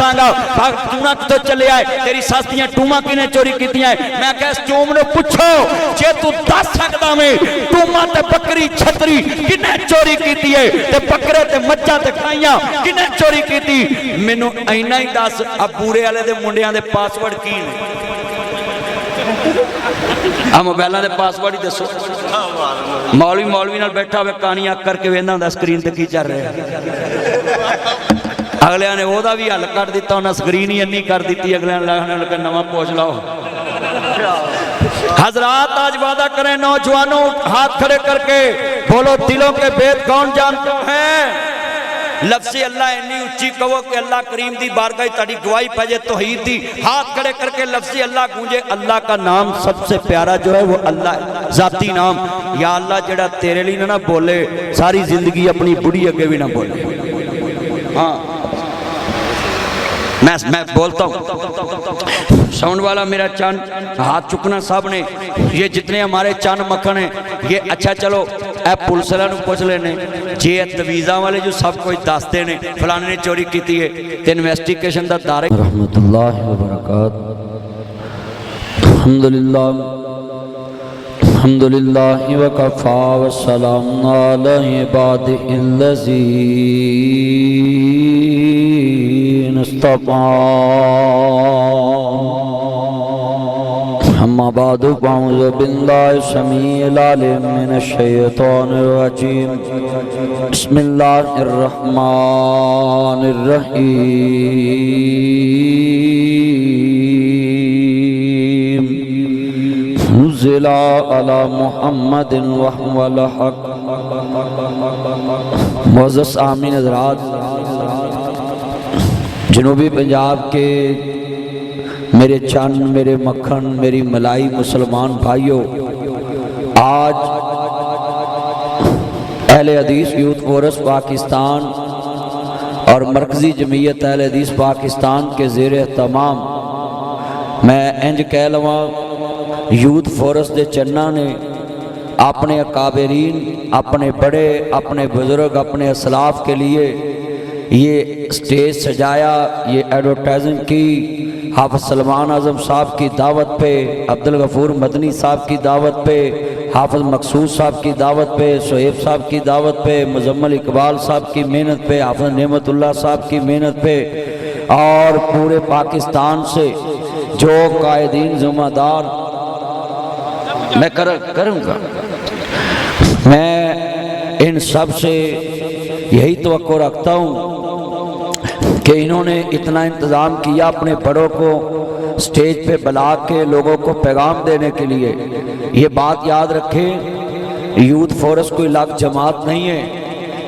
दसांगा tuna कितों चले आए, तेरी सस दियां टूमा किने चोरी कीतियां है। मैं कहा इस चोम नूं पुछो जे तू दस सकदा वे टूमा ते बकरी छतरी किने चोरी कीती है ते बकरे ते मज्जां ते गाइयां किने चोरी कीती। मैनू इन्ना ही दस आ बूरे वाले दे मुंडियां दे पासवर्ड की ने, आ मोबाइलों के पासवर्ड ही दसो। मौलवी नाल बैठा हुआ कहानी अक करके वेंदा हुंदा स्क्रीन ते की चल रहा है, अगलिया ने ओहदा भी हल कर दिता, उन्हें स्क्रीन ही अन्नी कर दी, अगलिया ने नवा पोछ लाओ। हजरात आज वादा करें नौजवानों हाथ खड़े करके बोलो दिलों के भेद कौन जानते हैं। लफ्ज़ अल्लाह इन्नी उच्ची कहो कि अल्लाह करीम दी बारगाह ताड़ी गवाही पजे तौहीद दी। हाथ खड़े करके लफ्ज़ अल्लाह गूंजे। अल्लाह का नाम सबसे प्यारा जो है वो अल्लाह जाती नाम। या अल्लाह जेड़ा तेरे लिए ना बोले सारी जिंदगी अपनी बुढ़ी अगे भी ना बोले। हाँ मैं बोलता हूँ साउंड वाला मेरा चांद हाथ चुकना साहब ने, ये जितने हमारे चांद मक्खन है ये अच्छा चलो ए पुलिस वालों पूछ लेने जे तवीज़ा वाले जो सब कुछ दसते ने फलाने ने चोरी की है तो इन्वेस्टिगेशन का दायरा। रहमतुल्लाहि व बरकातहू। अल्हम्दुलिल्लाहि व कफ़ा व सलामुन अला इबादिहिल्लज़ीना इस्तफ़ा। अम्मा बादु अऊज़ु बिल्लाहि समीइल अलीम मिनश शैतानिर रजीम। बिस्मिल्लाहिर रहमानिर रहीम। नुज़िला अला मुहम्मदिन व हुवल हक़। मुअज़्ज़ज़ आमीन हज़रात, जनूबी पंजाब के मेरे चंद, मेरे मक्खन, मेरी मलाई मुसलमान भाइयों, आज अहले हदीस यूथ फोरस पाकिस्तान और मरकज़ी जमीयत अहले हदीस पाकिस्तान के ज़ेर तमाम मैं इंज कह लवां यूथ फोरस के चन्ना ने अपने अकाबरीन, अपने बड़े, अपने बुजुर्ग, अपने असलाफ के लिए ये स्टेज सजाया, ये एडवर्टाइजिंग की। हाफ़िज़ सलमान आज़म साहब की दावत पे, अब्दुल गफूर मदनी साहब की दावत पे, हाफ़िज़ मकसूद साहब की दावत पे, शोएब साहब की दावत पे, मुज़म्मिल इकबाल साहब की मेहनत पे, हाफ़िज़ नेमतुल्लाह साहब की मेहनत पे और पूरे पाकिस्तान से जो कायदीन ज़िम्मेदार मैं करूँगा, मैं इन सब से यही तवक्को रखता हूँ कि इन्होंने इतना इंतज़ाम किया अपने बड़ों को स्टेज पे बुला के लोगों को पैगाम देने के लिए। ये बात याद रखें, यूथ फोरस कोई अलग जमात नहीं है,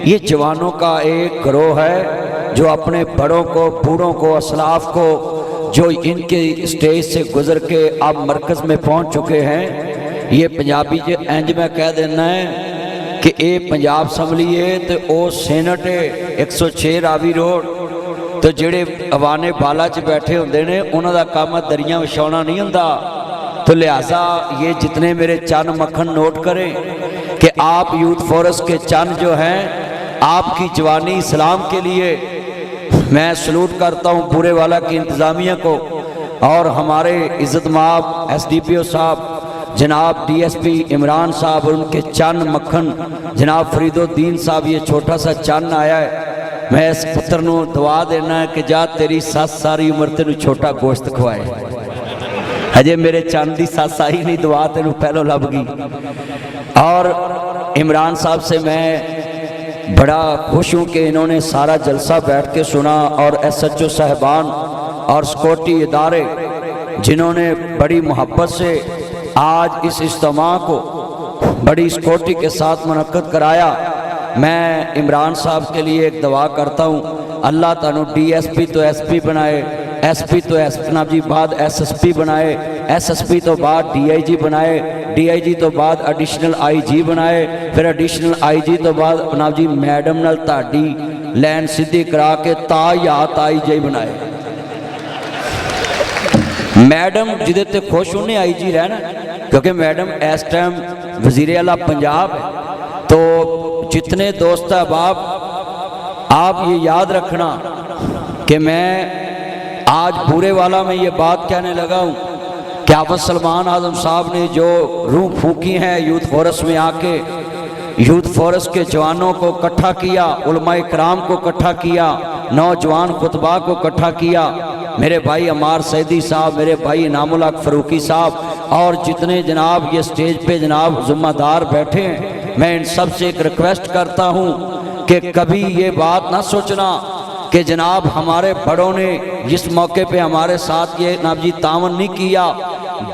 ये जवानों का एक गिरोह है जो अपने बड़ों को, बूढ़ों को, असलाफ को जो इनके स्टेज से गुजर के अब मरकज़ में पहुँच चुके हैं। ये पंजाबी च इंज मैं कह देना है कि ये पंजाब असैम्बली है तो वो सेनेट है 106 रावी रोड। तो जेड़े अवाने बाला च बैठे होंदे ने उन्हां दा काम दरियां विछाउणा नहीं हुंदा। तो लिहाजा ये जितने मेरे चंद मक्खन नोट करें कि आप यूथ फोरस के चंद जो हैं, आपकी जवानी इस्लाम के लिए मैं सलूट करता हूँ पूरे वाला की इंतज़ामिया को और हमारे इज़्ज़तमाब SDPO साहब जनाब DSP इमरान साहब और उनके चंद मक्खन जनाब फरीदुद्दीन साहब। ये छोटा सा चंद आया है, मैं इस पुत्र नूं दुआ देना है कि जा तेरी सस सारी उम्र तेनू छोटा गोश्त खवाए। हजे मेरे चंद दी सस आई नहीं, दुआ तेनू पहलों लभ गई। और इमरान साहब से मैं बड़ा खुश हूँ कि इन्होंने सारा जलसा बैठ के सुना और SHO साहबान और सिक्योरिटी इदारे जिन्होंने बड़ी मोहब्बत से आज इस इज्तिमा को बड़ी सिक्योरिटी के साथ मुनक्कद कराया। मैं इमरान साहब के लिए एक दुआ करता हूँ, अल्लाह तानू DSP तो SP बनाए, SP तो जनाब जी बाद SSP बनाए, SSP तो बाद DIG बनाए, DIG तो बाद एडिशनल IG बनाए, फिर एडिशनल IG तो बाद जनाब जी मैडम नाल ताड़ी लैन सीधी करा के तायात IJ बनाए। मैडम जिदे ते खुश उन्हें IG रहना, क्योंकि मैडम इस टाइम वजीर आला पंजाब। तो जितने दोस्त अहबाब आप ये याद रखना कि मैं آج بورے والا میں یہ بات کہنے لگا ہوں کہ حافظ سلمان اعظم صاحب نے جو روح پھونکی ہے یوتھ فورس میں آ کے، یوتھ فورس کے جوانوں کو اکٹھا کیا، علماء کرام کو اکٹھا کیا، نوجوان خطبہ کو اکٹھا کیا، میرے بھائی عمار سیدی صاحب، میرے بھائی انعام الحق فاروقی صاحب اور جتنے جناب یہ سٹیج پہ جناب ذمہ دار بیٹھے ہیں، میں ان سب سے ایک ریکویسٹ کرتا ہوں کہ کبھی یہ بات نہ سوچنا کہ جناب ہمارے بڑوں نے جس موقع پہ ہمارے ساتھ یہ جناب جی تعاون نہیں کیا،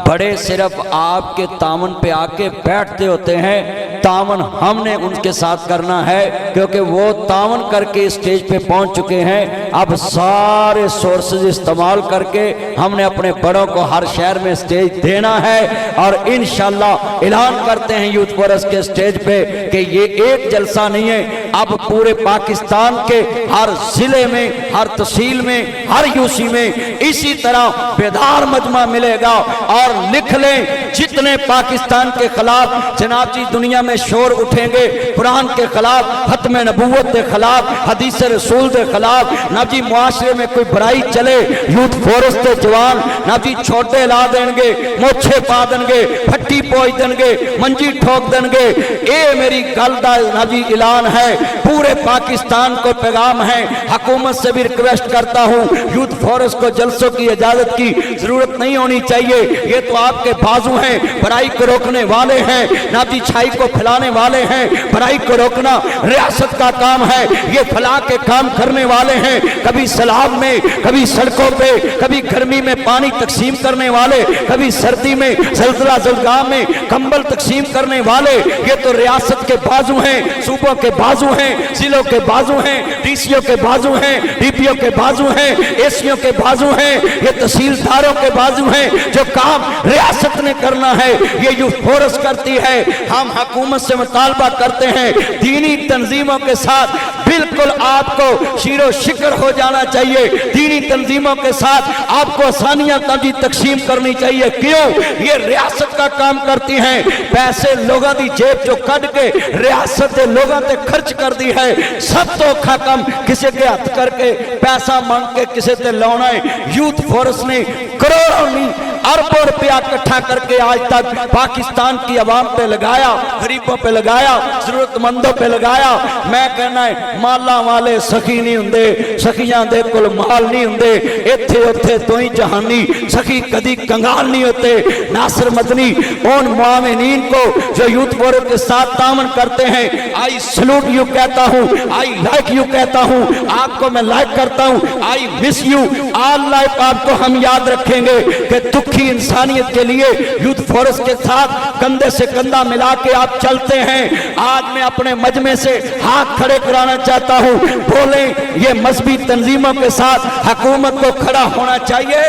بڑے صرف آپ کے تعاون پہ آ کے بیٹھتے ہوتے ہیں، تعاون ہم نے ان کے ساتھ کرنا ہے کیونکہ وہ تعاون کر کے اسٹیج پہ پہنچ چکے ہیں۔ اب سارے سورسز استعمال کر کے ہم نے اپنے بڑوں کو ہر شہر میں اسٹیج دینا ہے، اور انشاءاللہ اعلان کرتے ہیں یوتھ فورس کے اسٹیج پہ کہ یہ ایک جلسہ نہیں ہے، اب پورے پاکستان کے ہر ضلع میں، ہر تحصیل میں، ہر یوسی میں اسی طرح بیدار مجمع ملے گا۔ اور لکھ لیں جتنے پاکستان کے خلاف جناب جی دنیا میں شور اٹھیں گے، قرآن کے خلاف، ختم نبوت کے خلاف، حدیث رسول کے خلاف، نہ جی معاشرے میں کوئی برائی چلے، یوتھ فورس کے جوان نہ جی چھوٹے لا دیں گے، موچھے پا دیں گے، پھٹی پوچھ دیں گے، منجی ٹھوک دیں گے۔ اے میری گل دا نہ جی اعلان ہے، پورے پاکستان کو پیغام ہے، حکومت سے بھی ریکویسٹ کرتا ہوں یوتھ فورس کو جلسوں کی اجازت کی ضرورت نہیں ہونی چاہیے، یہ تو آپ کے بازو ہیں، برائی کو روکنے والے ہیں، نہ جی چھائی کو پھیلانے والے ہیں، برائی کو روکنا ریاست کا کام ہے، یہ فلاح کے کام کرنے والے ہیں، کبھی سیلاب میں، کبھی سڑکوں پہ، کبھی گرمی میں پانی تقسیم کرنے والے، کبھی سردی میں زلزلہ زلزلہ میں کمبل تقسیم کرنے والے، یہ تو ریاست کے بازو ہیں، صوبوں کے بازو ہیں، ضلعوں کے بازو ہیں، ڈی سی او کے بازو ہیں، ڈی پی او کے بازو ہیں، اے سی او کے بازو ہیں، یہ تحصیلداروں کے بازو ہیں، جو کام ریاست نے کرنا ہے یہ یوتھ فورس کرتی ہے۔ ہم حکومت سے مطالبہ کرتے ہیں دینی تنظیموں کے ساتھ بالکل آپ کو شیر و شکر ہو جانا چاہیے، دینی تنظیموں کے ساتھ آپ کو آسانیاں تقسیم کرنی چاہیے۔ کیوں؟ یہ ریاست کا کام کرتی ہیں، پیسے لوگوں دی جیب جو کٹ کے ریاست دے لوگوں تے خرچ کر دی ہے، سب تو اوکھا کم کسی کے ہاتھ کر کے پیسہ مانگ کے کسی تے لانا ہے۔ یوتھ فورس نے کروڑوں نہیں اربوں روپیہ اکٹھا کر کے آج تک پاکستان کی عوام پہ لگایا، غریبوں پہ لگایا، ضرورت مندوں پہ لگایا۔ میں کہنا ہے مالا والے سخی نہیں ہوندے، سخیاں دے کل مال نہیں ہوندے، ایتھے اتھے تو ہی جہانی سخی کدی کنگال نہیں ہوتے۔ ناصر مدنی ان معاونین کو جو یوتھ فورس کے ساتھ تعاون کرتے ہیں، آئی سلوٹ یو کہتا ہوں، آئی لائک یو کہتا ہوں، آپ کو میں لائک کرتا ہوں، آئی مس یو آل لائف۔ آپ کو ہم یاد رکھیں گے کہ دکھی انسانیت کے لیے یوتھ فورس کے ساتھ کندھے سے کندھا ملا کے آپ چلتے ہیں۔ آج میں اپنے مجمع سے ہاتھ کھڑے کرانا چاہتا ہوں، بولیں یہ مذہبی تنظیموں کے ساتھ حکومت کو کھڑا ہونا چاہیے۔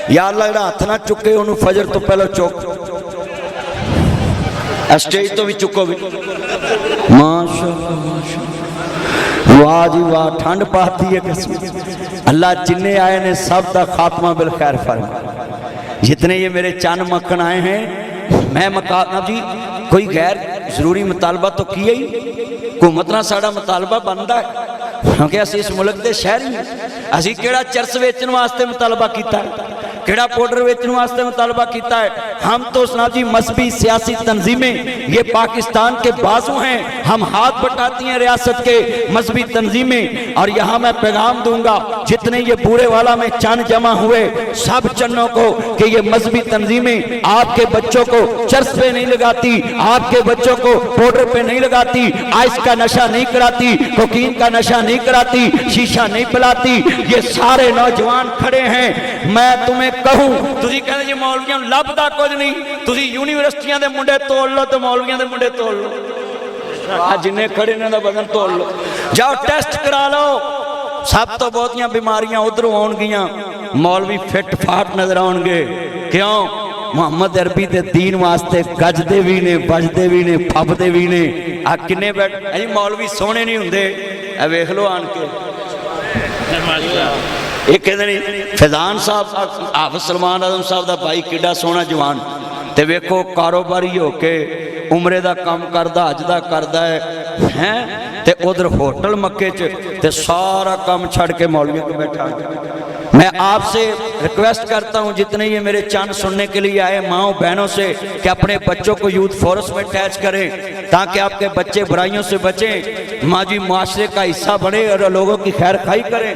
یا اللہ جڑا ہاتھ نہ چکے انہوں فجر تو پہلو چوک اسٹیج تو بھی چکو بھی۔ ماشاءاللہ واہ جی واہ، ٹھنڈ پاتی ہے قسم۔ اللہ جنہیں آئے نے سب دا خاتمہ بالخیر فرمائے۔ جتنے یہ میرے چاند مکھن آئے ہیں، میں مکاتب جی کوئی غیر ضروری مطالبہ تو کیا ہی، حکومت نہ ساڑا مطالبہ بندہ ہے کیونکہ اسی اس ملک دے شہر ہیں۔ اسی کیڑا چرس ویچن واسطے مطالبہ کیتا ہے، کیڑا پوڈر ویچن واسطے مطالبہ کیتا ہے۔ ہم تو سناب جی مذہبی سیاسی تنظیمیں یہ پاکستان کے بازو ہیں، ہم ہاتھ بٹاتی ہیں ریاست کے مذہبی تنظیمیں۔ اور یہاں میں پیغام دوں گا جتنے یہ بورے والا میں چند جمع ہوئے سب چنوں کو کہ یہ مذہبی تنظیمیں آپ کے بچوں کو چرس پہ نہیں لگاتی، آپ کے بچوں کو پوڈر پہ نہیں لگاتی، آئس کا نشہ نہیں کراتی، کوکین کا نشہ نہیں کراتی، شیشہ نہیں پلاتی۔ یہ سارے نوجوان کھڑے ہیں۔ میں تمہیں کہوں تسی کہنے جی مولویاں لب دا کچھ نہیں، تسی یونیورسٹیاں دے منڈے توڑ لو تو مولویاں دے منڈے توڑ لو، جنہیں کھڑے نے دا بدن توڑ لو، جاؤ ٹیسٹ کرا لو۔ سب تو بہتیاں بیماریاں ادھروں آن گیاں، مولوی فٹ فاٹ نظر آن گے۔ کیوں؟ محمد عربی دے دین واسطے گجدے بھی نے، بجدے بھی نے، پھبدے بھی نے۔ کنے بیٹھ اے مولوی سونے نہیں ہوندے، اے ویکھ لو آن کے۔ ایک کہتے نہیں فیضان صاحب حافظ سلمان اعظم صاحب دا بھائی کیڈا سونا جوان، تے ویکھو کاروباری ہو کے عمرے دا کام کردہ، حج دا کردہ ہے، تے ادھر ہوٹل مکے چ تے سارا کام چھڑ کے مولویوں کو بیٹھا۔ میں آپ سے ریکویسٹ کرتا ہوں جتنے یہ میرے چاند سننے کے لیے آئے ماؤں بہنوں سے کہ اپنے بچوں کو یوتھ فورس میں اٹیچ کریں تاکہ آپ کے بچے برائیوں سے بچیں، ماضی معاشرے کا حصہ بنے اور لوگوں کی خیر خواہی کریں۔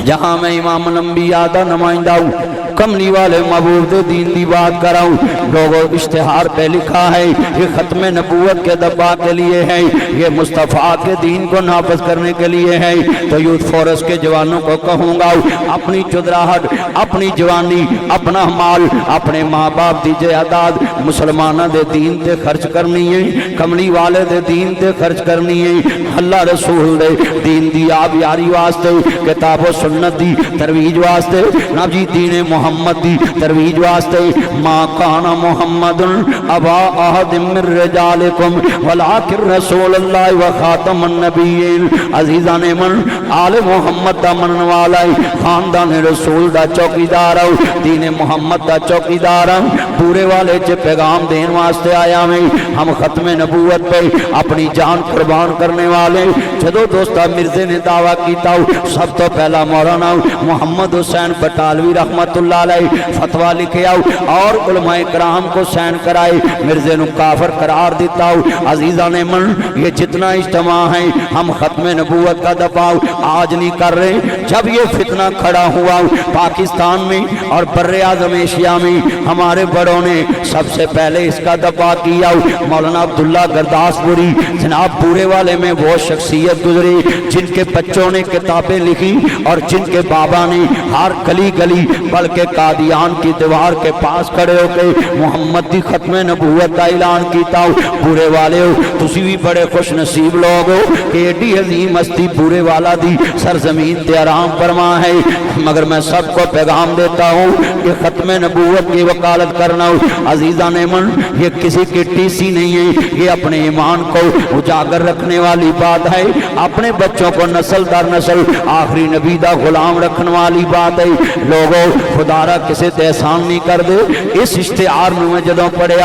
جہاں میں امام الانبیاء دا نمائندہ ہوں، کملی والے مبعوث دین دی بات کراؤں، لوگوں اشتہار پہ لکھا ہے یہ ختم نبوت کے دبا کے لیے ہے، یہ مصطفیٰ کے دین کو نافذ کرنے کے لیے ہے، تو یوتھ فورس کے جوانوں کو کہوں گا اپنی چدراہٹ، اپنی جوانی، اپنا مال، اپنے ماں باپ دی جائیداد مسلمانہ دے دین تے خرچ کرنی ہے، کملی والے دے دین تے خرچ کرنی ہے، اللہ رسول دے دین دی آب یاری واسطے، کتاب و سنت دی ترویج واسطے، نبی دین محمد دی ترویج واسطے۔ ما کان محمد ابا احد من رجالکم ولکن رسول اللہ و خاتم النبیین۔ عزیزان من آل محمد دا منن والا خاندان رسول دا چوکیدار دین محمد دا چوکیدار پورے والے چ پیغام دین واسطے آیا میں۔ ہم ختم نبوت پہ اپنی جان قربان کرنے والے جدو دوستہ مرزے نے دعویٰ کیتا سب تو پہلا مولانا محمد حسین بٹالوی رحمت اللہ علیہ فتویٰ لکھے اور علماء کرام کو سین کرائے، مرزے نو کافر قرار دیتا عزیزان من یہ جتنا اجتماع ہے ہم ختم نبوت کا دفاع آج نہیں کر رہے، جب یہ فتنہ کھڑا ہوا پاکستان میں اور بر اعظم ایشیا میں ہمارے بڑوں نے سب سے پہلے اس کا دفاع کیا۔ مولانا عبداللہ گرداس پوری جناب پورے والے میں وہ شخصیت گزری جن کے بچوں نے کتابیں لکھی اور جن کے بابا نے ہر گلی گلی بلکہ قادیان کی دیوار کے پاس کھڑے ہو کے محمد دی ختم نبوت کا اعلان کیتا۔ پورے والے ہو تسی بھی بڑے خوش نصیب لوگ ہو کہ ایڈی عظیم ہستی پورے والا دی سرزمین تے آرام فرما ہے، مگر میں سب کو پیغام دیتا ہوں کہ ختم نبوت کی وکالت کرنا عزیزان من یہ کسی کی ٹیسی نہیں ہے، یہ اپنے ایمان کو اجاگر رکھنے والی بات ہے، اپنے بچوں کو نسل در نسل آخری نبی دا غلام رکھنے والی بات ہے۔ لوگوں خدا را کسے تے احسان نہیں کر دے، اس اشتہار میں جدوں پڑھے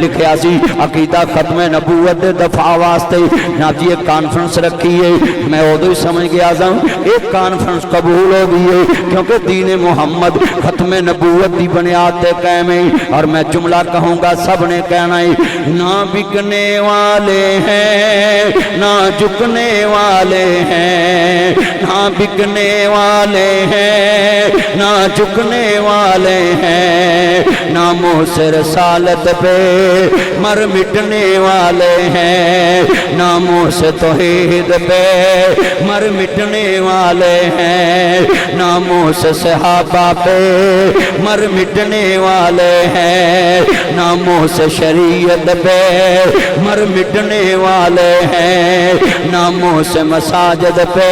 لکھیا سی عقیدہ ختم نبوت دے دفاع واسطے جناب جی ایک کانفرنس رکھی ہے، میں ادو ہی سمجھ گیا تھا ایک کانفرنس قبول ہو گئی ہے کیونکہ دین محمد ختم نبوت دی بنیاد تے قائم ہے، اور میں جملہ کہوں گا سب نے کہنا ہے نہ بکنے والے ہیں نہ جھکنے والے ہیں، نہ بکنے والے ہیں نہ جھکنے والے ہیں، نہ منہ سے رسالت پہ مر مٹنے والے ہیں، نہ منہ سے توحید پہ مر مٹنے والے ہیں، نہ منہ سے صحابہ پہ مر مٹنے والے ہیں، نہ منہ سے شریعت پہ مر مٹنے والے ہیں، نہ منہ سے مساجد پہ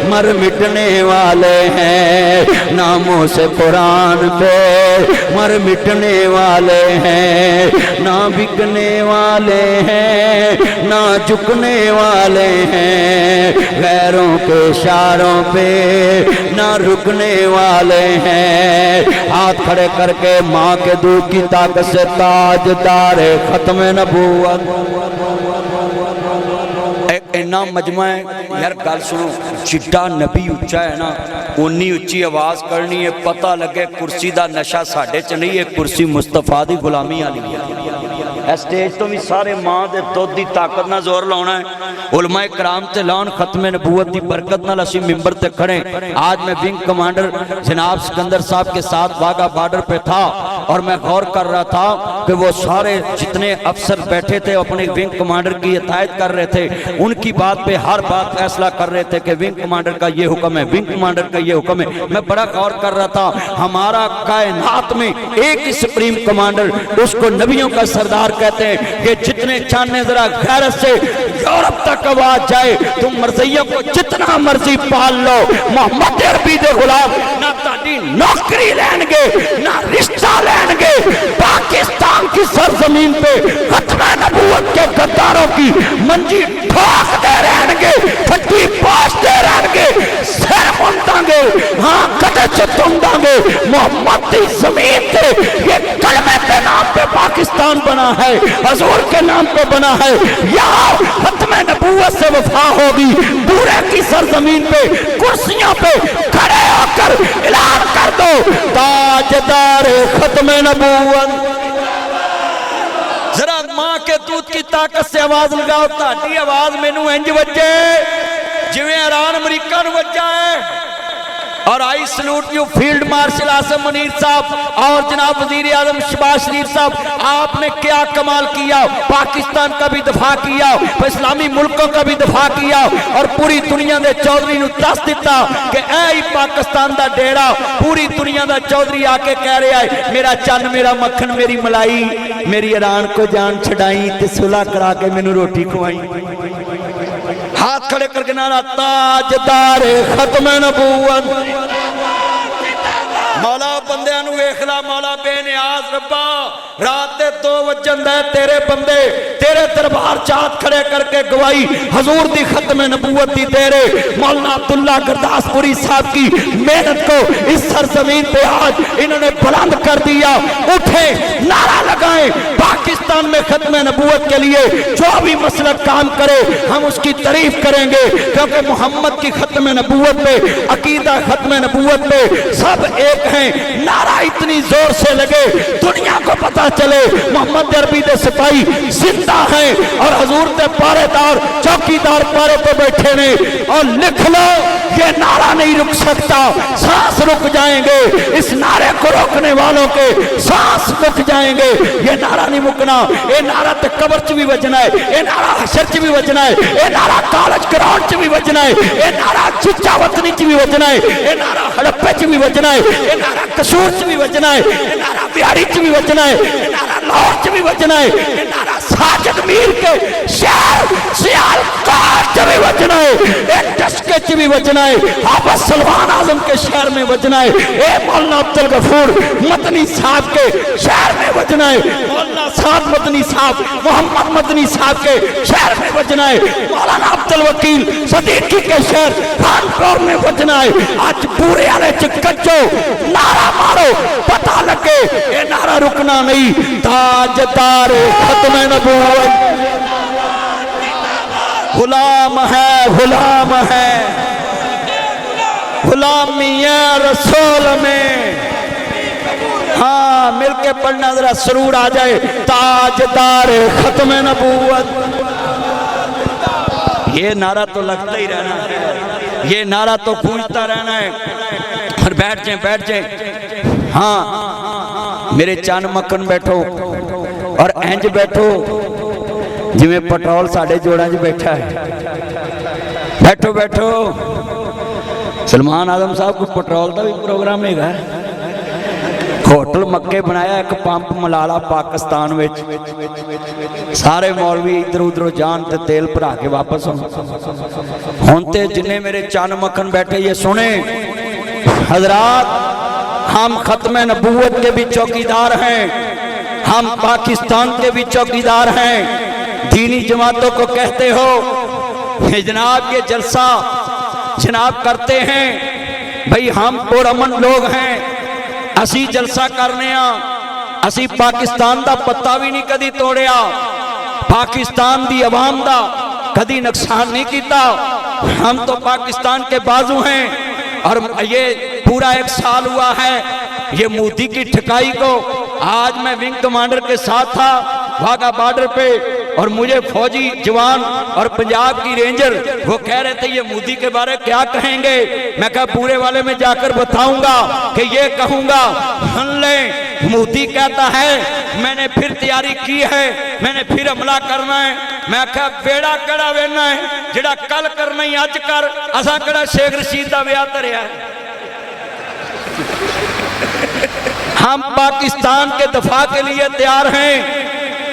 مر مٹنے والے ہیں، نہ منہ سے قرآن پہ مر مٹنے والے ہیں، نہ بکنے والے ہیں نہ جھکنے والے ہیں، غیروں کے اشاروں پہ نہ رکنے والے ہیں۔ ہاتھ کھڑے کر کے ماں کے دودھ کی طاقت سے تاجدار ختم نبوت۔ ایک اینا مجمع ہے یار گل سنو، جڈا نبی اچھا ہے نا اونی اچھی آواز کرنی ہے، پتہ لگے کرسی دا نشہ ساڈے چ نہیں ہے، کرسی مصطفیٰ دی غلامی والی ہے۔ اسٹیج تو بھی سارے ماں دے دودھ دی طاقت نہ زور لاؤنا ہے، علماء کرام تے لان ختم نبوت دی برکت نہ اسی ممبر تے کھڑے۔ آج میں ونگ کمانڈر جناب سکندر صاحب کے ساتھ واگا بارڈر پہ تھا اور میں غور کر رہا تھا کہ وہ سارے جتنے افسر بیٹھے تھے اپنے ونگ کمانڈر کی اطاعت کر رہے تھے، ان کی بات پہ ہر بات فیصلہ کر رہے تھے کہ ونگ کمانڈر کا یہ حکم ہے، ونگ کمانڈر کا یہ حکم ہے۔ میں بڑا غور کر رہا تھا، ہمارا کائنات میں ایک ہی سپریم کمانڈر، اس کو نبیوں کا سردار کہتے ہیں، کہ جتنے چاہنے ذرا غیرت سے یورپ تک آواز جائے، تم مرزیوں کو جتنا مرضی پال لو، محمد عربی دے غلام نہ تہاڈی نوکری لین گے نہ رشتہ لین گے، پاکستان کی سرزمین پہ ختم نبوت کے غداروں کی منجی ٹھوک دے رہن گے، پھٹی پاش دے رہن گے، سر منتاں گے، ہاں کدے چتم داں گے۔ محمد دی زمین تے یہ کلمہ کے نام پہ پاکستان بنا ہے، حضور کے نام پہ بنا ہے، یا ختم نبوت سے وفا ہوگی، پورے کی سرزمین پہ کرسیوں پہ کھڑے ہو کے ताजदार खत्म नबूवत। जरा मां के दूध की ताकत से आवाज लगाओ, ताड़ी आवाज मैनू इंज वजे जिवें ईरान अमरीका नूं वजा है। और I salute you field marshal Asim Munir साहब और जनाब वजीर आजम शहबाज शरीफ साहब, आपने क्या कमाल किया, पाकिस्तान का भी दफा किया, इस्लामी मुल्कों का भी दफा किया और पूरी दुनिया के चौधरी नूं दस दिता कि ऐ ही पाकिस्तान का डेरा। पूरी दुनिया का चौधरी आके कह रहा है मेरा चन्न मेरा मक्खन मेरी मलाई, मेरी ईरान को जान छड़ाई ते सुलह करा के मैनू रोटी खुआई। हाथ खड़े करके नारा ताजदार खत्म नबूवत। मौला बंदियां नूं वेख ला, मौला बेनियाज रब्बा रात दे 2 वजन दे तेरे बंदे तेरे दरबार चात खड़े करके गवाही हजूर दी खत्म नबूवत दी दे रहे। मौलाना अब्दुल्ला गुरदासपुरी साहब की मेहनत को इस सरजमीन पे आज इन्होंने बुलंद कर दिया। उठे नारा लगाएं पाकिस्तान में खत्म नबूवत के लिए जो भी मसलक काम करे हम उसकी तारीफ करेंगे, क्योंकि मोहम्मद की खत्म नबूवत पे अकीदा खत्म नबूवत पे सब एक हैं। नारा इतनी जोर से लगे दुनिया को पता चले मोहम्मद अरबी दे सिपाही जिंदा हैं और हजूर दे पहरेदार चौकीदार पहरे पे बैठे ने। और लिख लो ये नारा नहीं रुक सकता, सांस रुक जाएंगे, इस नारे को रोकने वालों के सांस रुक जाएंगे। ये नारा नहीं मुकना, ये नारा ते कबर च भी बजना है, ये नारा हशर च भी बजना है, ये नारा कॉलेज ग्राउंड च भी बजना है, ये नारा चिच्चा वतनी च भी बजना है, ये नारा हड़प्पे च भी बजना है, ये नारा कसूर च भी बजना है, ये नारा बिहाड़ी च भी बजना है, ये नारा लाहौर च भी बजना है, ये नारा साजिद मीर के शहर सियालकोट च भी बजना है, ये टस्के च भी बजना है, हाफिज सलमान आजम के शहर में बजना है, ये मौलाना अब्दुल गफूर मदनी साहब के शहर में बजना है, मौलाना साद मदनी साहब मोहम्मद मदनी साहब के शहर में बजना है, मौलाना अब्दुल वकील सदीकी के शहर कानपुर में बजना है। आज पूरे आले च कच्चो नारा मारो पता लगे ये नारा रुकना नहीं। ताजदार खत्म नबूवत गुलाम है, गुलाम है, गुलामिया रसूल में। हाँ मिलके पढ़ना जरा सरूर आ जाए। ताजदार खत्म नबूवत। ये नारा तो लगता ही रहना है, ये नारा तो गूंजता रहना है। और बैठ जाए, बैठ जाए। हाँ मेरे चन मक्खन बैठो और इंज बैठो जिवें पेट्रोल साढ़े जोड़ां 'च बैठा है। बैठो बैठो। सलमान आजम साहब को पेट्रोल का भी प्रोग्राम है। होटल मक्के बनाया एक पंप मलाला पाकिस्तान में, सारे मौलवी इधर उधरों जान ते तेल भरा के वापस हुण ते जिन्ने मेरे चन मक्खन बैठे ये सुने हजरात, हम खत्म नबूवत के भी चौकीदार हैं, हम पाकिस्तान के भी चौकीदार हैं। दीनी जमातों को कहते हो जनाब ये जलसा जनाब करते हैं, भाई हम पुरअमन लोग हैं, असी जलसा करने असी पाकिस्तान का पत्ता भी नहीं कदी तोड़िया, पाकिस्तान की अवाम का कदी नुकसान नहीं किया। हम तो पाकिस्तान के बाजू हैं। और ये पूरा 1 साल हुआ है ये मोदी की ठिकाई को। आज मैं विंग कमांडर के साथ था वाघा बॉर्डर पे और मुझे फौजी जवान और पंजाब की रेंजर वो कह रहे थे ये मोदी के बारे क्या कहेंगे। मैं कहा पूरे वाले में जाकर बताऊंगा कि ये कहूंगा सुन ले, मोदी कहता है मैंने फिर तैयारी की है, मैंने फिर हमला करना है। मैं कहा बेड़ा कड़ा वेना है जिहड़ा कल करना ही अज कर, असा कड़ा शेख रशीद का ब्याह धरिया है। हम पाकिस्तान के दफा के लिए तैयार हैं।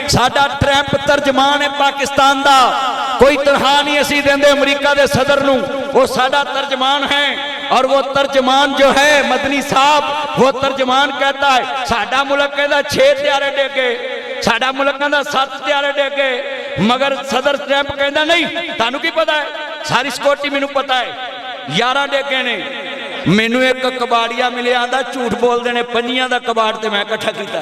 साडा ट्रैंप तर्जमान है पाकिस्तान दा, कोई तनखा नहीं असी देंदे अमरीका दे सदर नूं, वो साडा तर्जमान है। और वो तर्जमान जो है मदनी साहब, वो तर्जमान कहता है साडा मुल्क कहता 6 त्यारे डेगे, साडा मुल्क कहता 7 त्यारे डेगे, मगर सदर ट्रैंप कहता नहीं तानू की पता है, सारी सिक्योरिटी मैनू पता है 11 डेगे ने। मैनू एक कबाड़िया मिले आंदा झूठ बोलते हैं 5 का कबाड़ तो मैं इकट्ठा किया।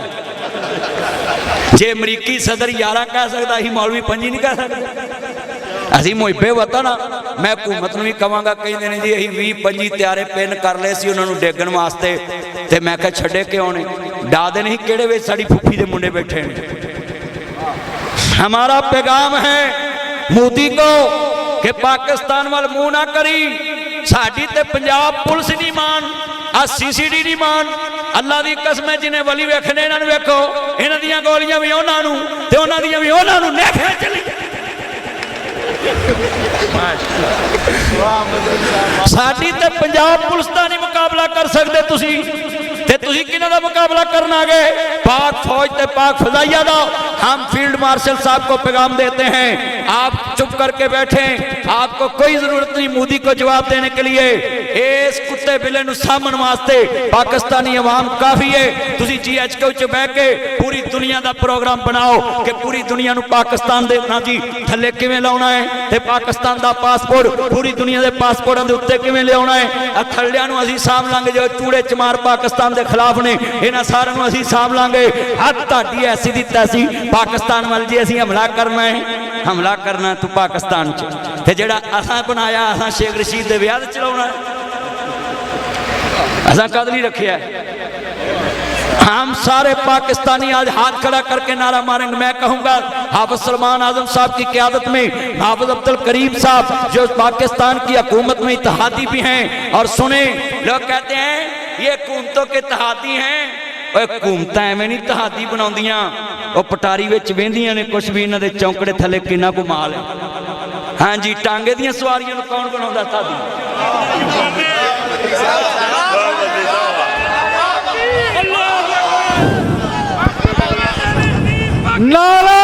जे अमरीकी सदर 11 कह सकता ही मौलवी 5 नहीं कह सकते। असी मुहिबे वतन मैं हुकूमत नूं भी कहांगा, कहंदे ने जी असीं 20-25 त्यारे पिन कर लए सी उन्हां नूं डेगण वास्ते تے میں کہا چھڑے کے ہونے ڈا دے نہیں کیڑے وے ساڑی پھوپھی دے منڈے بیٹھے ہیں۔ ہمارا پیغام ہے مودی کو کہ پاکستان وال منہ نہ کری، ساڑی تے پنجاب پولیس نہیں مان، سی سی ڈی نہیں مان، اللہ دی قسم ہے جنہیں ولی ویکھنے انہاں ویکھو، انہاں دیاں گولیاں بھی انہاں نوں تے انہاں دیاں بھی انہاں نوں نیکھے چلی ساڑی تے پنجاب پولیس دا نہیں مقابلہ کر سکتے تسی تے تسی کنہ دا مقابلہ کرنا گے؟ پاک فوج تے پاک فضائیہ دا۔ ہم فیلڈ مارشل صاحب کو پیغام دیتے ہیں آپ چپ کر کے بیٹھیں، آپ کو کوئی ضرورت نہیں مودی کو جواب دینے کے لیے، اس کتے بلے نو سامن واسطے پاکستانی عوام کافی ہے۔ تسی جی ایچ کے اچھے بیٹھ کے پوری دنیا دا پروگرام بناؤ کہ پوری دنیا نو پاکستان دے نا جی تھلے کیویں لاؤنا ہے تے پاکستان دا پاسپورٹ پوری دنیا دے پاسپورٹاں دے اوتے کیویں لے آنا ہے، تھلیاں نو اسی سام لانگے جو چوڑے چمار پاکستان دے خلاف نے انہاں سارے نو اسی سام لانگے، حد تہاڈی ایسی دی تیسی پاکستان وال جی اسی حملہ کرنا ہے، حملہ کرنا تو پاکستان چ تے جڑا اساں بنایا اساں شیخ رشید دے ویاہ تے چلاونا ہے، اساں کد نہیں رکھیا ہے۔ ہم سارے پاکستانی آج ہاتھ کھڑا کر کے نعرہ ماریں گے۔ میں کہوں گا حافظ سلمان اعظم صاحب کی قیادت میں حافظ عبدالکریم صاحب جو پاکستان کی حکومت میں اتحادی بھی ہیں، اور سنیں لوگ کہتے ہیں یہ حکومتوں کے اتحادی ہیں، وہ حکومتیں ایویں نہیں اتحادی بناؤندیاں، وہ پٹاری وچ ویندیاں نے کچھ بھی انہاں دے چونکڑے تھلے کنا کو مال ہے۔ ہاں جی ٹانگے دیاں سواریاں نو کون بناوندا اتحادی؟ نعرہ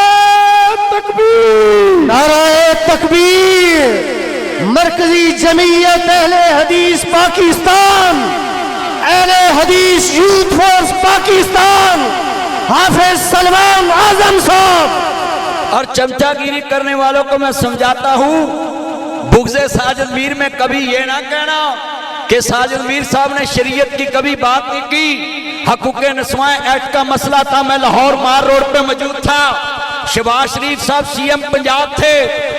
تکبیر، نعرہ تکبیر۔ مرکزی جمعیت اہل حدیث پاکستان، اہل حدیث یوتھ فورس پاکستان، حافظ سلمان اعظم صاحب۔ اور چمچہ گیری کرنے والوں کو میں سمجھاتا ہوں، بغض ساجد میر میں کبھی یہ نہ کہنا کہ ساجد میر صاحب نے شریعت کی کبھی بات نہیں کی۔ حقوق نسواں ایکٹ کا مسئلہ تھا، میں لاہور مار روڈ پہ موجود تھا، شہباز شریف صاحب سی ایم پنجاب تھے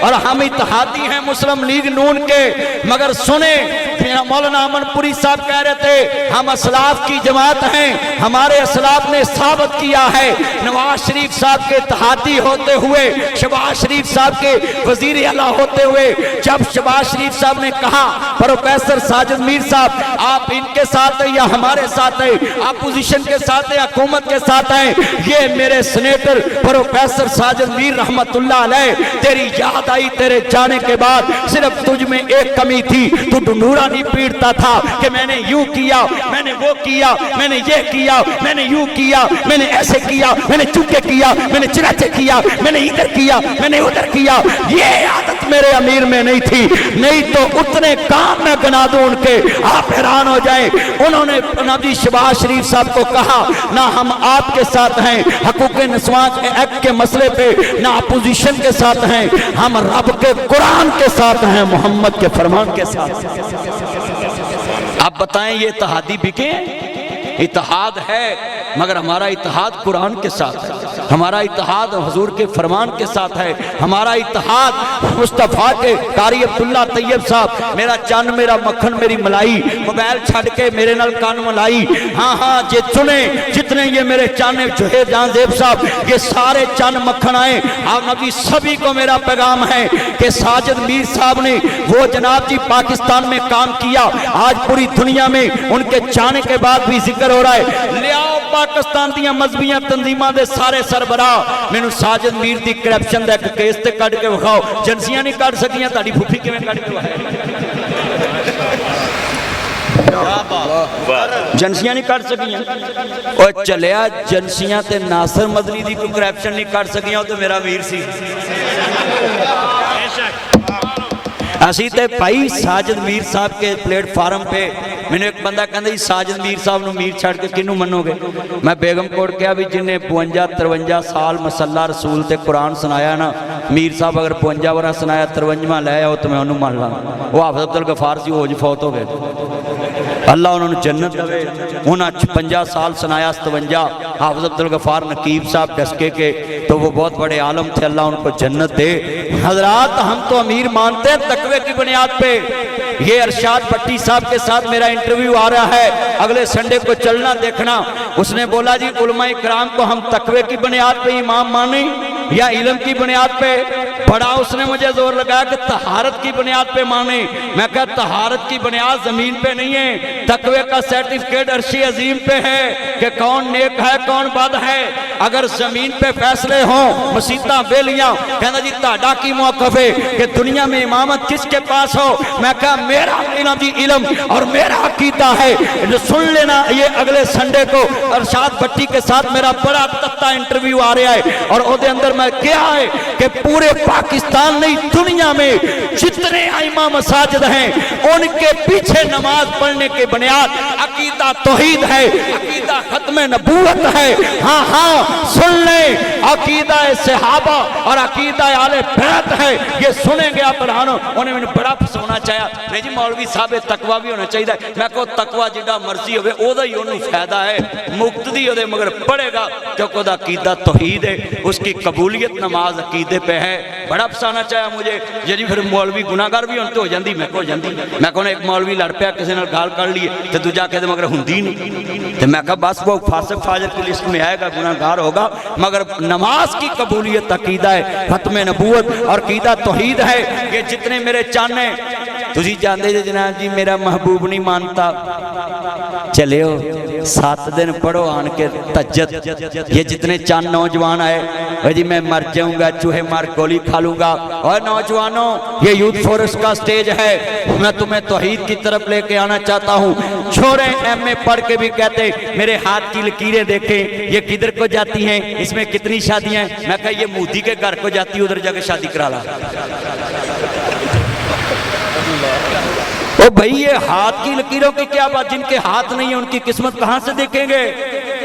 اور ہم اتحادی ہیں مسلم لیگ نون کے، مگر سنیں مولانا امن پوری صاحب کہہ رہے تھے ہم اسلاف کی جماعت ہیں، ہمارے اسلاف نے ثابت کیا ہے نواز شریف صاحب کے اتحادی ہوتے ہوئے، شہباز شریف صاحب کے وزیر اعلیٰ ہوتے ہوئے، جب شہباز شریف صاحب نے کہا پروفیسر ساجد میر صاحب آپ ان کے ساتھ ہیں یا ہمارے ساتھ ہیں، اپوزیشن کے ساتھ ہیں حکومت کے ساتھ ہیں، یہ میرے سینیٹر پروفیسر ساجد میر رحمت اللہ علیہ تیری یاد آئی تیرے جانے کے بعد، صرف تجھ میں ایک کمی تھی، تو ڈنڈورا نہیں پیڑتا تھا کہ میں نے یوں کیا، میں نے وہ کیا، میں نے یہ کیا، میں نے یوں کیا، میں نے ایسے کیا، میں نے چکے کیا، میں نے چراچے کیا، میں نے ادھر کیا، میں نے ادھر کیا، یہ عادت میرے امیر میں نہیں تھی، نہیں تو اتنے کام میں گنا دوں ان کے آپ حیران ہو جائیں۔ انہوں نے نبی شہباز شریف صاحب کو کہا نہ ہم آپ کے ساتھ ہیں حقوق نسواں ایکٹ کے مسئلے پہ، نہ اپوزیشن کے ساتھ ہیں، ہم رب کے قرآن کے ساتھ ہیں، محمد کے فرمان کے ساتھ۔ آپ بتائیں یہ اتحادی بکے ہیں؟ اتحاد ہے مگر ہمارا اتحاد قرآن کے ساتھ ہے، ہمارا اتحاد حضور کے فرمان کے ساتھ ہے، ہمارا اتحاد مصطفیٰ کے قاری عبداللہ طیب صاحب میرا چان میرا مکھن میری ملائی، موبائل چھڑ کے میرے نال کان ملائی، ہاں ہاں جے چنے جتنے یہ میرے چانے جوہے جان زیب صاحب یہ سارے چان مکھن آئے، آپ نبی سبھی کو میرا پیغام ہے کہ ساجد میر صاحب نے وہ جناب جی پاکستان میں کام کیا، آج پوری دنیا میں ان کے جانے کے بعد بھی ذکر ہو رہا ہے، لے آؤ پاکستان دیاں مذہبیاں تنظیماں دے سارے سربراہ مینوں ساجد میر دی کرپشن دا ایک کیس تے کڈ کے وکھاؤ، جنسیاں نہیں کڈ سکیاں، تہاڈی پھوپھی کیویں کڈ کے وکھائے؟ جنسیاں نہیں کڈ سکیاں، او چلیا جنسیاں تے ناصر مدنی دی کوئی کرپشن نہیں کڈ سکیاں، او تے میرا ویر سی۔ اسی تے بھائی ساجد میر صاحب کے پلیٹ فارم پہ میں نے ایک بندہ کہندہ ساجد میر صاحب نو میر چھاڑ کے کنوں منو گے؟ میں بیگم کوٹ کیا بھی جنہیں 52-53 سال مسلح رسول تے قرآن سنایا نا، میر صاحب اگر 52 ورہ سنایا 53 لے آؤ تو میں انہوں مان لاں، وہ حافظ عبدالغفار سی ہو جو فوت ہو گئے، اللہ انہوں نے جنت دے، انہوں نے 50 سال سنایا 57، حافظ عبدالغفار نقیب صاحب ڈسکے کے تو وہ بہت بڑے عالم تھے، اللہ ان کو جنت دے۔ حضرات ہم تو امیر مانتے ہیں تقوی کی بنیاد پہ، ये अरशाद भट्टी साहब के साथ मेरा इंटरव्यू आ रहा है, अगले संडे को चलना देखना। उसने बोला जी उलमा इकराम को हम तकवे की बुनियाद पे इमाम माने या इल्म की बुनियाद पे? बड़ा उसने मुझे जोर लगाया कि तहारत की बुनियाद पे माने। मैं कहा तहारत की बुनियाद जमीन पे नहीं है, तकवे का सर्टिफिकेट अर्शी अजीम पे है कि कौन नेक है कौन बद है। अगर जमीन पे फैसले हों मसीता बेलियां, कहना जी ताड़ा की मौकफ है कि दुनिया में इमामत किसके पास हो? मैं कहा मेरा जी इल्म और मेरा अकीदा है। सुन लेना ये अगले संडे को अरशाद भट्टी के साथ मेरा बड़ा तत्ता इंटरव्यू आ रहा है, और उसके अंदर मैं क्या है कि पूरे पाकिस्तान नहीं दुनिया में जितने आइमा मसाजिद हैं उनके पीछे नमाज पढ़ने के बुनियाद अकीदा तौहीद है, अकीदा खत्म नबूवत है। हाँ हाँ सुन ले, अकीदा सहाबा और अकीदा आले बैत है। ये सुनेंगे आप बरानो। उन्हें मैंने बड़ा फसाना चाहा, नहीं जी मौलवी साहब तकवा भी होना चाहिए। मैं को तकवा जितना मर्जी होवे ओदा ही उन्हें फायदा है, मुक्तदी ओदे मगर पढ़ेगा क्योंकि ओदा अकीदा तौहीद है, उसकी कबूलियत नमाज अकीदे पे है। बड़ा फसाना चाहा मुझे जी फिर मौलवी गुनाहगार भी होने तो हो जाती। मैं को जाती मैं को एक मौलवी लड़ पिया किसी ने गाल कर लिए तो दूजा कहते मगर हुंदी नहीं, तो मैं कहा बस वो फासिक फाजिर की लिस्ट में आएगा, गुनाहगार होगा, मगर नमाज की कबूलियत अकीदा है, खत्म नबूवत और अकीदा तौहीद है। ये जितने मेरे चाने तुझी जानते जे जनाब जी मेरा महबूब नहीं मानता, चलियो 7 दिन पढ़ो आन के तज्जत। ये जितने चांद नौजवान आए जी मैं मर जाऊंगा चूहे मार गोली खा लूंगा। और नौजवानों ये यूथ फोरस का स्टेज है, मैं तुम्हें तौहीद की तरफ लेके आना चाहता हूँ। छोरे एमए पढ़ के भी कहते मेरे हाथ की लकीरें देखें ये किधर को जाती हैं, इसमें कितनी शादियां हैं। मैं कहा ये मोदी के घर को जाती, उधर जाके शादी करा ला। ओ भाई ये हाथ की लकीरों की क्या बात, जिनके हाथ नहीं है उनकी किस्मत कहां से देखेंगे।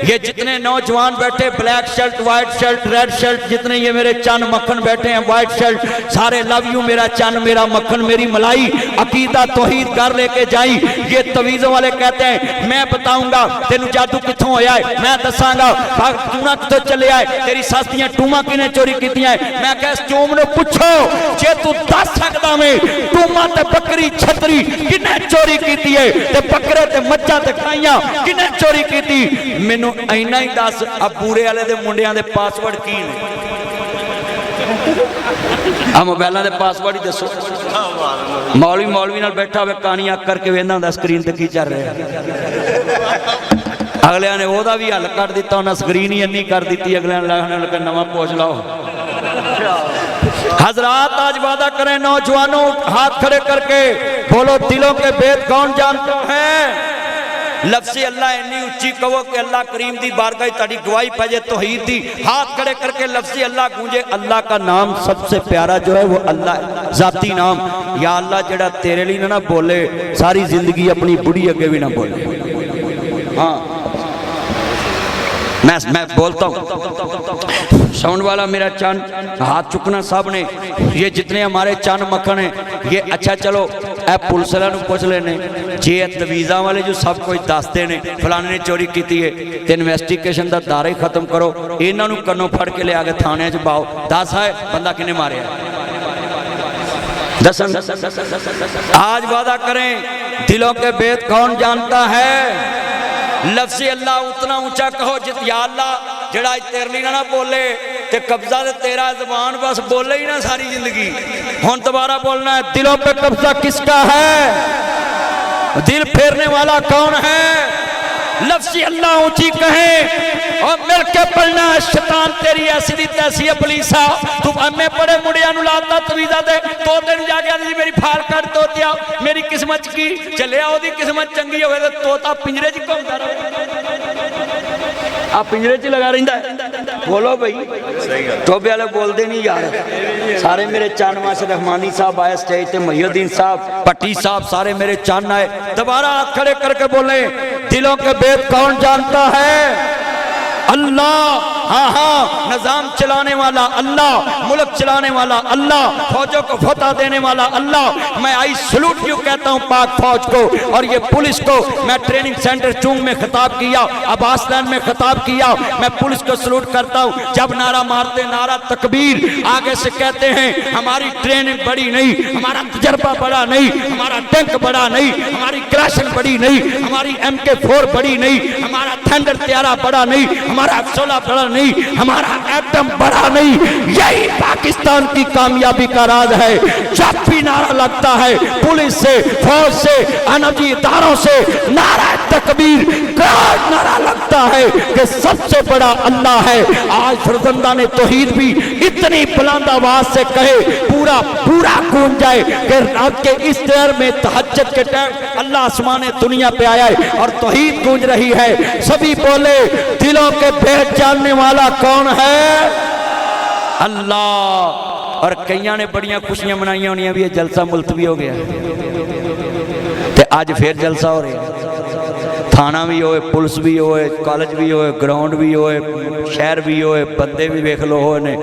ये जितने नौजवान बैठे black shirt white shirt red shirt, जितने ये मेरे चन मक्खन बैठे हैं व्हाइट शर्ट, सारे लव यू मेरा चन मेरा मक्खन मेरी मलाई अकीदा तौहीद कर लेके जाई। ये तवीज़ों वाले कहते हैं मैं बताऊंगा तेन जादू कित्थों होया है, मैं दसांगा टूना कित्थों चले आए, तेरी सस दियां टूमा किने चोरी कीतियां है। मैं कह चोम ने पूछो जे तू दस सकदा में टूमा ते बकरी छतरी किने चोरी कीती है, ते बकरे ते मज्जां ते गाइयां किने चोरी कीती, मैनू इना ही दस। अब बूरे वाले दे मुंडियां दे पासवर्ड की ने, आ मोबाइलों दे पासवर्ड ही दसो। मौलवी नाल बैठा हुए कहानियां करके वेंदा हुंदा स्क्रीन ते की चल रहा है। अगलियां ने ओदा भी हल कर दिता, उन्हें स्क्रीन ही इन्नी कर दी, अगलियां ने नवा पोछ लाओ। हजरात आज वादा करें नौजवानों हाथ खड़े करके बोलो दिलों के भेद कौन जानता है। लफ्ज़ अल्लाह इन्नी उच्ची कहो कि अल्लाह करीम दी बारगाह ताड़ी गवाही पाजे तौहीद दी। हाथ खड़े करके लफ्ज़ अल्लाह गूंजे। अल्लाह का नाम सबसे प्यारा जो है वो अल्लाह है, जाती नाम। या अल्लाह जेड़ा तेरे लिए ना बोले सारी जिंदगी अपनी बुढ़ी अगे भी ना बोले। हाँ मैं बोलता हूँ साउंड वाला मेरा चंद हाथ चुकना सब ने, ये जितने हमारे चंद मक्खन है ये अच्छा चलो ए पुलिस वालों पूछ लेने जे तवीज़ा वाले जो सब कुछ दसते ने फलाने ने चोरी की है तो इन्वेस्टिगेशन का दायरा ही खत्म करो, इन्हों कन्नों फड़ के लिया के थाने च पाओ, दस है बंदा किने मारे। आज वादा करें दिलों के भेद कौन जानता है। लफ्ज़ अल्लाह उतना ऊंचा कहो जित या अल्लाह जड़ा तेरे लिए ना बोले ते कब्जा ते तेरा ज़बान बस बोले ही ना सारी जिंदगी। हुन दोबारा बोलना है दिलों पे कब्जा किसका है, दिल फेरने वाला कौन है। लफ्ज़ अल्लाह ऊंची कहे और मिलके पढ़ना शैतान तेरी ऐसी दी तैसी अपलीसा। तू एमए पढ़े मुंडिया नु लाता तवीज़ा दे तो दिन जाके जी मेरी फाल कट तोतिया मेरी किस्मत की चलिया ओदी किस्मत चंगी होवे ते तोता पिंजरे च घूमदा रहे, आ पिंजरे च लगा रहिंदा है। बोलो भाई टोबे वाले बोलते नहीं यार, सारे मेरे चान माशर रहमानी साहब आए स्टेज पे, महिउद्दीन साहब भट्टी साहब सारे मेरे चान आए। दोबारा हाथ खड़े करके बोले दिलों के भेद कौन जानता है, अल्लाह। हाँ हाँ, निजाम चलाने वाला अल्लाह, मुल्क चलाने वाला अल्लाह, फौजों को फतह देने वाला अल्लाह। मैं आई सलूट यू कहता हूँ पाक फौज को और ये पुलिस को। मैं ट्रेनिंग सेंटर चूंग में खिताब किया, अब्बास लैंड में खिताब किया, मैं पुलिस को सलूट करता हूँ। जब नारा मारते नारा तकबीर, आगे से कहते हैं हमारी ट्रेनिंग बड़ी नहीं, हमारा तजर्बा बड़ा नहीं, हमारा टैंक बड़ा नहीं, हमारी क्रैशन बड़ी नहीं, हमारी MK4 बड़ी नहीं, हमारा थंडर त्यारा बड़ा नहीं, हमारा F16 बड़ा नहीं, हमारा एटम बड़ा नहीं। यही पाकिस्तान की कामयाबी का राज है। जब भी नारा लगता है पुलिस से, फौज से, अनजी इदारों से नारा तकबीर नारा लगता है कि सबसे बड़ा अल्लाह है। आज फरजंदा ने तौहीद भी इतनी बुलंद आवाज से कहे पूरा पूरा गूंज जाए कि रात के इस देर में तहज्जुद के टाइम अल्लाह आसमान दुनिया पे आया है और तौहीद गूंज रही है। सभी बोले दिलों के भेद जानने वाला कौन है? अल्लाह। और कईयां ने बड़ियां खुशियां मनाइयां होनियां भी ये जलसा मुलतवी हो गया ते आज फिर जलसा हो रहा है। थाना भी होए, पुलिस भी होए, कॉलेज भी होए, ग्राउंड भी होए, शहर भी होए, बंदे भी देख लो हो ने।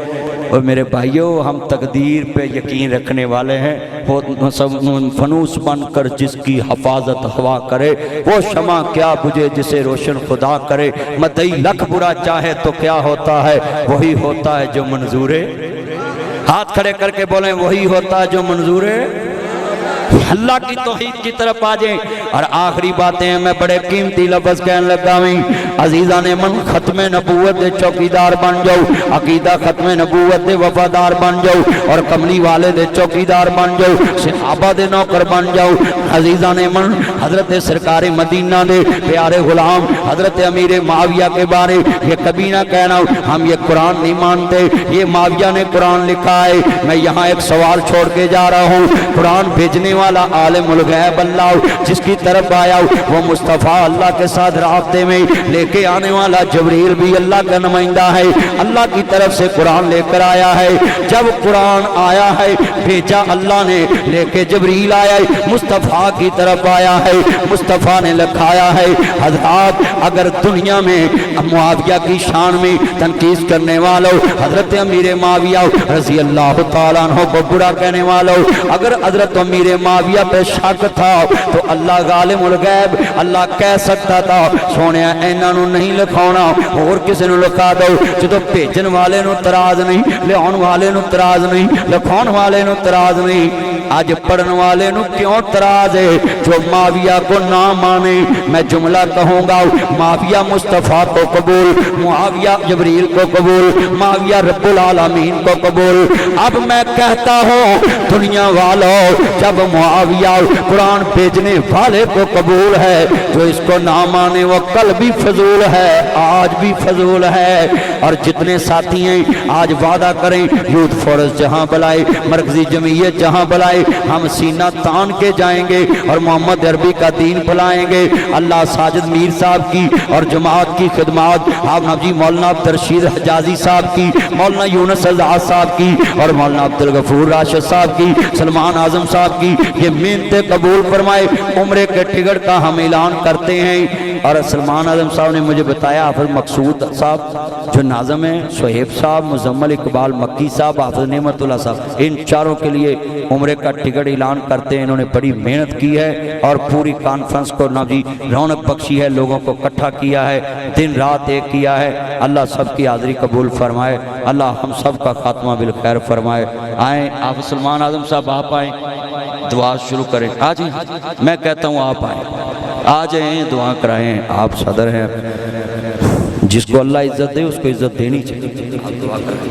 और मेरे भाइयों, हम तकदीर पे यकीन रखने वाले हैं। वो सब फनूस बनकर जिसकी हिफाजत हवा करे, वो शमा क्या बुझे जिसे रोशन खुदा करे। मदई लख बुरा चाहे तो क्या होता है, वही होता है जो मंजूर है। हाथ खड़े करके बोलें वही होता है जो मंजूर है। अल्लाह की तौहीद की तरफ आ जाए। और आखिरी बातें मैं बड़े कीमती लफ्ज़ कहने लगा हूं। अजीज़ा ने मन खत्म नबूवत दे चौकीदार बन जाओ, अकीदा खत्म नबूवत दे वफादार बन जाओ और कमली वाले दे चौकीदार बन जाओ, सहाबा दे नौकर बन जाओ। अजीज़ा ने मन हजरत सरकार मदीना दे प्यारे गुलाम हजरत अमीर माविया के बारे ये कभी ना कहना हम ये कुरान नहीं मानते, ये माविया ने कुरान लिखा है। मैं यहाँ एक सवाल छोड़ के जा रहा हूँ। कुरान भेजने वाला आलिमुल गैब अल्लाह जिसकी तरफ आया वो मुस्तफ़ा अल्लाह के साथ रास्ते में लेके आने वाला जबरील भी अल्लाह का नुमाइंदा है। अल्लाह की तरफ से कुरान लेकर आया है। जब कुरान आया है भेजा अल्लाह ने लेके जबरील आया है, मुस्तफ़ा की तरफ आया है, मुस्तफ़ा ने लिखाया है। हज़रात अगर दुनिया में मुआविया की शान में तनकीस करने वालों हजरत अमीर माविया रज़ी अल्लाह तआला अन्हु को बुरा कहने वालों अगर हजरत अमीर माविया पे शक था तो अल्लाह गालिमुल गैब अल्लाह कह सकता था सोने इन्हां नूं नहीं लिखाउणा होर किसी नूं लिखा दो। जो भेजन वाले नूं तराज नहीं, लियाउण वाले नूं तराज नहीं, लिखाउण वाले नूं तराज नहीं, आज पढ़न वाले नूं क्यों तराज है? जो माविया को ना माने, मैं जुमला कहूंगा माविया मुस्तफ़ा को कबूल, मुआविया जबरील को कबूल, माविया रब्बुल आलमीन को कबूल। अब मैं कहता हूँ दुनिया वालों जब मुआविया कुरान भेजने वाले को कबूल है, जो इसको ना माने वो कल भी फजूल है, आज भी फजूल है। और जितने साथी हैं आज वादा करें यूथ फोरस जहां बुलाए, मरकजी जमीयत जहां बुलाए, हम सीना तान के जाएंगे और मोहम्मद अरबी का दीन फैलाएंगे। अल्लाह साजिद मीर साहब की और जमात की खिदमत, आप नबी मौलाना अब्दुल रशीद हजाजी साहब की, मौलाना यूनुस आजाद साहब की और मौलाना अब्दुल गफूर राशिद साहब की, सलमान आजम साहब की ये मिन्नतें कबूल फरमाए। उम्रे के टिकट का हम ऐलान करते हैं। और सलमान आजम साहब ने मुझे बताया हाफिज मकसूद साहब जो नाज़म है, सुहेब साहब, मुजम्मल इकबाल मक्की साहब, हाफिज नेमतुल्लाह साहब, इन चारों के लिए उम्रे का टिकट ऐलान करते हैं। इन्होंने बड़ी मेहनत की है और पूरी कॉन्फ्रेंस को नबी रौनक बख्शी है, लोगों को इकट्ठा किया है, दिन रात एक किया है। अल्लाह सबकी हाज़री कबूल फरमाए, अल्लाह हम सब का खात्मा बिल खैर फरमाए। आए आप सलमान आजम साहब आप आए, दुआ शुरू करें। आज मैं कहता हूँ आप आए, आ जाएं, दुआ कराएं। आप सदर हैं, जिसको अल्लाह इज्जत दे उसको इज्जत देनी चाहिए। आप दुआ करें।